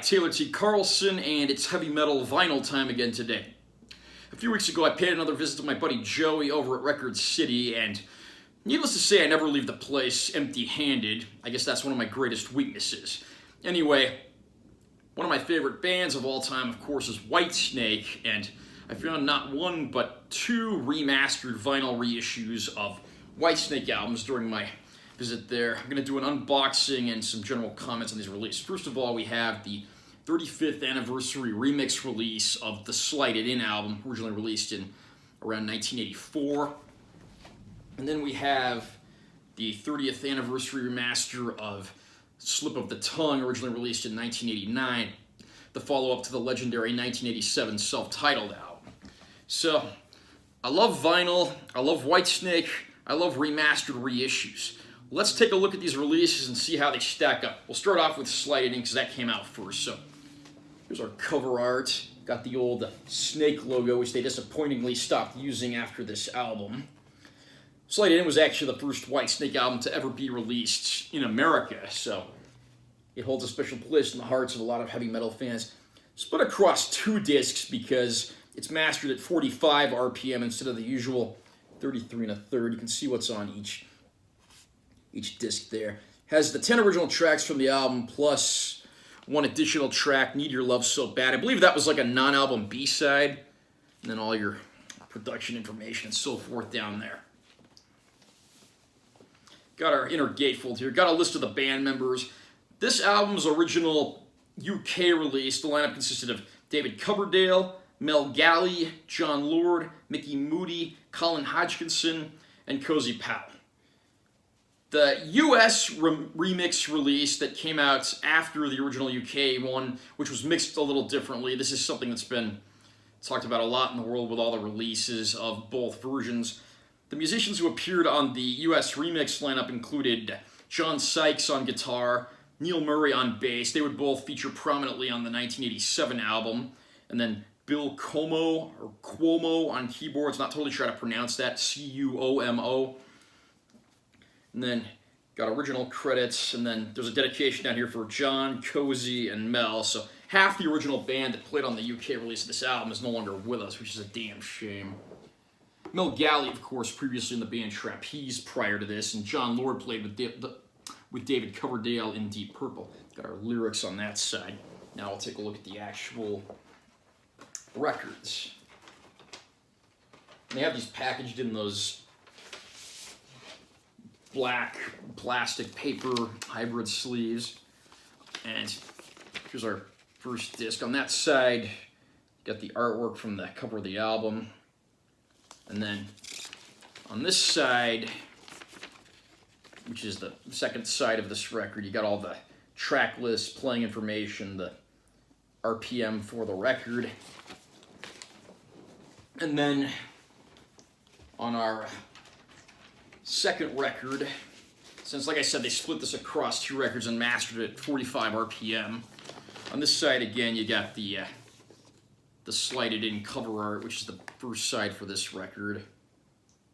Taylor T. Carlson, and it's heavy metal vinyl time again today. A few weeks ago, I paid another visit to my buddy Joey over at Record City, and needless to say, I never leave the place empty-handed. I guess that's one of my greatest weaknesses. Anyway, one of my favorite bands of all time, of course, is Whitesnake, and I found not one, but two remastered vinyl reissues of Whitesnake albums during my visit there. I'm going to do an unboxing and some general comments on these releases. First of all, we have the 35th anniversary remix release of the Slighted In album, originally released in around 1984. And then we have the 30th anniversary remaster of Slip of the Tongue, originally released in 1989, the follow-up to the legendary 1987 self-titled album. So, I love vinyl, I love Whitesnake, I love remastered reissues. Let's take a look at these releases and see how they stack up. We'll start off with Slighted In because that came out first. So here's our cover art. Got the old snake logo, which they disappointingly stopped using after this album. Slighted In was actually the first Whitesnake album to ever be released in America, so it holds a special place in the hearts of a lot of heavy metal fans. Split across two discs because it's mastered at 45 RPM instead of the usual 33 1/3. You can see what's on each disc there. Has the 10 original tracks from the album plus one additional track, Need Your Love So Bad. I believe that was like a non-album B-side. And then all your production information and so forth down there. Got our inner gatefold here. Got a list of the band members. This album's original UK release, the lineup consisted of David Coverdale, Mel Galley, John Lord, Mickey Moody, Colin Hodgkinson, and Cozy Powell. The US remix release that came out after the original UK one, which was mixed a little differently. This is something that's been talked about a lot in the world with all the releases of both versions. The musicians who appeared on the US remix lineup included John Sykes on guitar, Neil Murray on bass. They would both feature prominently on the 1987 album. And then Bill Cuomo on keyboards. Not totally sure how to pronounce that. Cuomo. And then got original credits, and then there's a dedication down here for John, Cozy, and Mel. So half the original band that played on the UK release of this album is no longer with us, which is a damn shame. Mel Galley, of course, previously in the band Trapeze prior to this, and John Lord played with David Coverdale in Deep Purple. Got our lyrics on that side. Now I'll take a look at the actual records. And they have these packaged in those black plastic paper hybrid sleeves. And here's our first disc. On that side, got the artwork from the cover of the album. And then on this side, which is the second side of this record, you got all the track list, playing information, the RPM for the record. And then on our second record, since like I said, they split this across two records and mastered it at 45 RPM. On this side again, you got the Slighted In cover art, which is the first side for this record.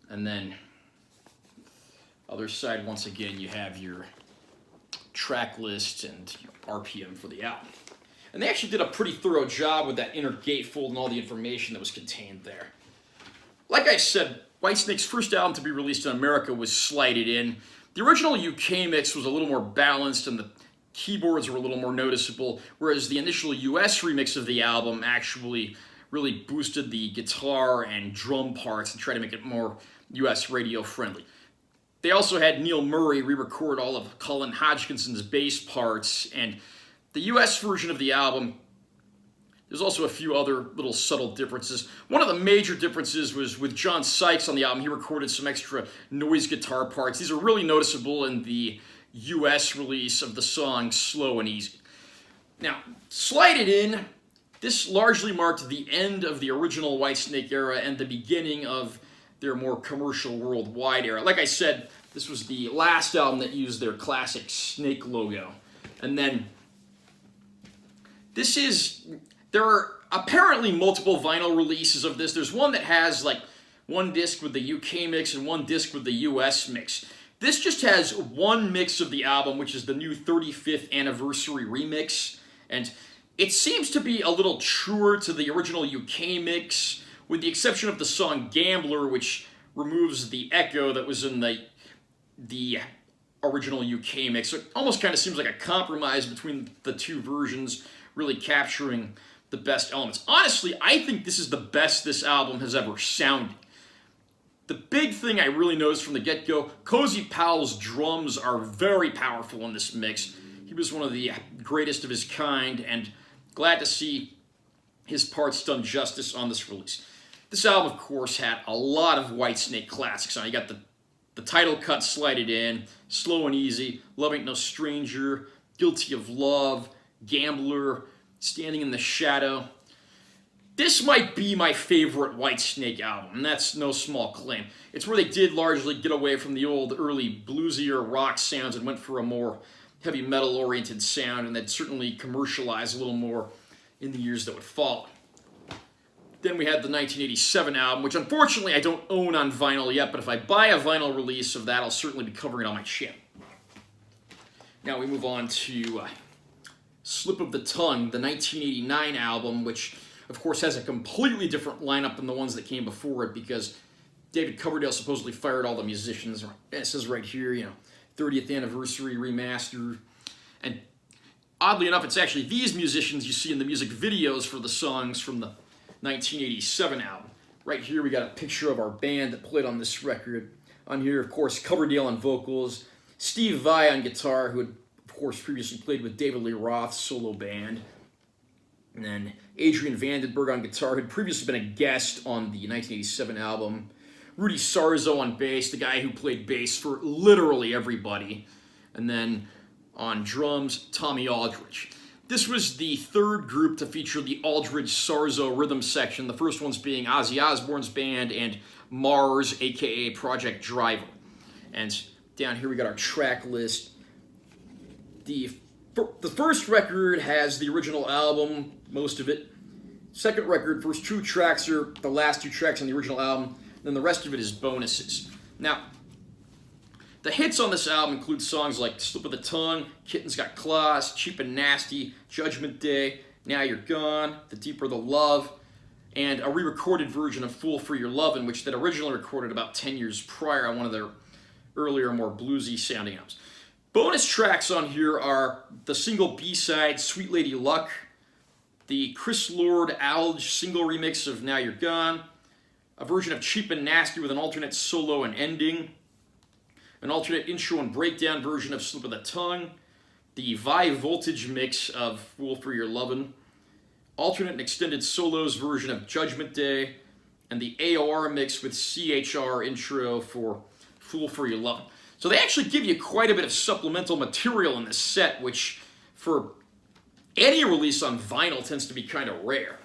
And then other side, once again, you have your track list and your RPM for the album. And they actually did a pretty thorough job with that inner gatefold and all the information that was contained there. Like I said, Whitesnake's first album to be released in America was Slighted In. The original UK mix was a little more balanced and the keyboards were a little more noticeable, whereas the initial US remix of the album actually really boosted the guitar and drum parts and tried to make it more US radio friendly. They also had Neil Murray re-record all of Colin Hodgkinson's bass parts, and the US version of the album, there's also a few other little subtle differences. One of the major differences was with John Sykes on the album. He recorded some extra noise guitar parts. These are really noticeable in the US release of the song Slow and Easy. Now, Slighted In, this largely marked the end of the original Whitesnake era and the beginning of their more commercial worldwide era. Like I said, this was the last album that used their classic snake logo. And then there are apparently multiple vinyl releases of this. There's one that has like one disc with the UK mix and one disc with the US mix. This just has one mix of the album, which is the new 35th anniversary remix. And It seems to be a little truer to the original UK mix, with the exception of the song Gambler, which removes the echo that was in the original UK mix. So it almost kind of seems like a compromise between the two versions, really capturing the best elements. Honestly, I think this is the best this album has ever sounded. The big thing I really noticed from the get-go, Cozy Powell's drums are very powerful in this mix. He was one of the greatest of his kind, and glad to see his parts done justice on this release. This album, of course, had a lot of Whitesnake classics on it. You got the title cut slided in, Slow and Easy, Love Ain't No Stranger, Guilty of Love, Gambler, Standing in the Shadow. This might be my favorite Whitesnake album, and that's no small claim. It's where they did largely get away from the old early bluesier rock sounds and went for a more heavy metal-oriented sound, and that certainly commercialized a little more in the years that would follow. Then we had the 1987 album, which unfortunately I don't own on vinyl yet, but if I buy a vinyl release of that, I'll certainly be covering it on my channel. Now we move on to Slip of the Tongue, the 1989 album, which of course has a completely different lineup than the ones that came before it, because David Coverdale supposedly fired all the musicians. It says right here, 30th Anniversary Remaster. And oddly enough, it's actually these musicians you see in the music videos for the songs from the 1987 album. Right here we got a picture of our band that played on this record. On here, of course, Coverdale on vocals, Steve Vai on guitar, who had, of course, previously played with David Lee Roth's solo band. And then Adrian Vandenberg on guitar, who had previously been a guest on the 1987 album. Rudy Sarzo on bass, the guy who played bass for literally everybody. And then on drums, Tommy Aldridge. This was the third group to feature the Aldridge-Sarzo rhythm section, the first ones being Ozzy Osbourne's band and Mars, aka Project Driver. And down here we got our track list. The first record has the original album, most of it. Second record, first two tracks are the last two tracks on the original album, then the rest of it is bonuses. Now, the hits on this album include songs like Slip of the Tongue, Kitten's Got Claws, Cheap and Nasty, Judgment Day, Now You're Gone, The Deeper the Love, and a re-recorded version of Fool for Your Lovin', which they'd originally recorded about 10 years prior on one of their earlier, more bluesy sounding albums. Bonus tracks on here are the single B-side, Sweet Lady Luck, the Chris Lord Alge single remix of Now You're Gone, a version of Cheap and Nasty with an alternate solo and ending, an alternate intro and breakdown version of Slip of the Tongue, the Vai Voltage mix of Fool for Your Lovin', alternate and extended solos version of Judgment Day, and the AOR mix with CHR intro for Fool for Your Lovin'. So they actually give you quite a bit of supplemental material in this set, which for any release on vinyl tends to be kind of rare.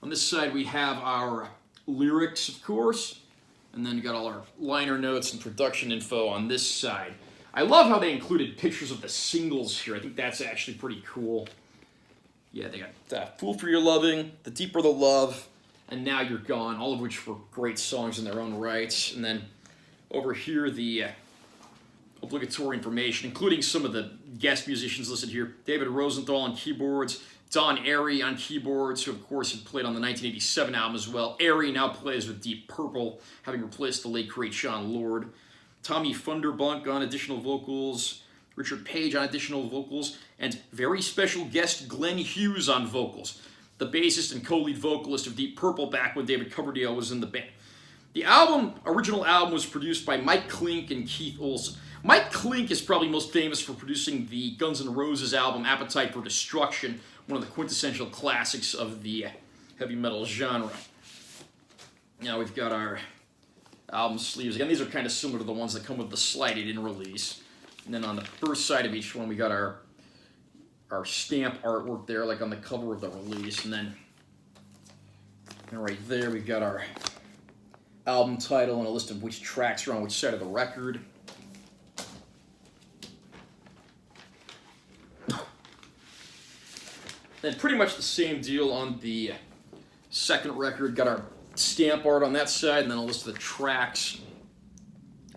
On this side we have our lyrics, of course, and then you got all our liner notes and production info on this side. I love how they included pictures of the singles here. I think that's actually pretty cool. Yeah, they got Fool for Your Loving, The Deeper the Love, and Now You're Gone, all of which were great songs in their own rights. And then over here, the obligatory information, including some of the guest musicians listed here. David Rosenthal on keyboards, Don Airey on keyboards, who of course had played on the 1987 album as well. Airey now plays with Deep Purple, having replaced the late great Sean Lord. Tommy Funderbunk on additional vocals, Richard Page on additional vocals, and very special guest Glenn Hughes on vocals, the bassist and co-lead vocalist of Deep Purple back when David Coverdale was in the band. The original album was produced by Mike Klink and Keith Olsen. Mike Klink is probably most famous for producing the Guns N' Roses album Appetite for Destruction, one of the quintessential classics of the heavy metal genre. Now we've got our album sleeves. Again, these are kind of similar to the ones that come with the slide-it-in release. And then on the first side of each one, we got our stamp artwork there, like on the cover of the release. And then right there, we've got our album title and a list of which tracks are on which side of the record. Then pretty much the same deal on the second record. Got our stamp art on that side, and then a list of the tracks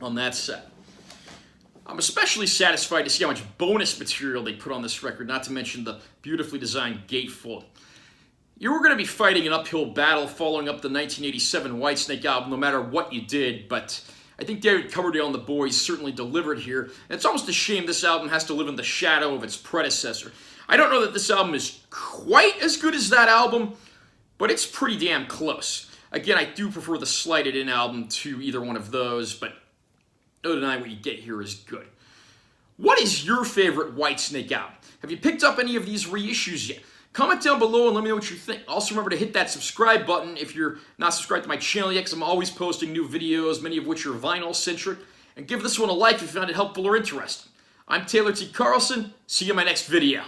on that side. I'm especially satisfied to see how much bonus material they put on this record, not to mention the beautifully designed gatefold. You were going to be fighting an uphill battle following up the 1987 Whitesnake album, no matter what you did, but I think David Coverdale and the boys certainly delivered here, and it's almost a shame this album has to live in the shadow of its predecessor. I don't know that this album is quite as good as that album, but it's pretty damn close. Again, I do prefer the Slighted In album to either one of those, but no denying what you get here is good. What is your favorite Whitesnake album? Have you picked up any of these reissues yet? Comment down below and let me know what you think. Also remember to hit that subscribe button if you're not subscribed to my channel yet, because I'm always posting new videos, many of which are vinyl-centric. And give this one a like if you found it helpful or interesting. I'm Taylor T. Carlson. See you in my next video.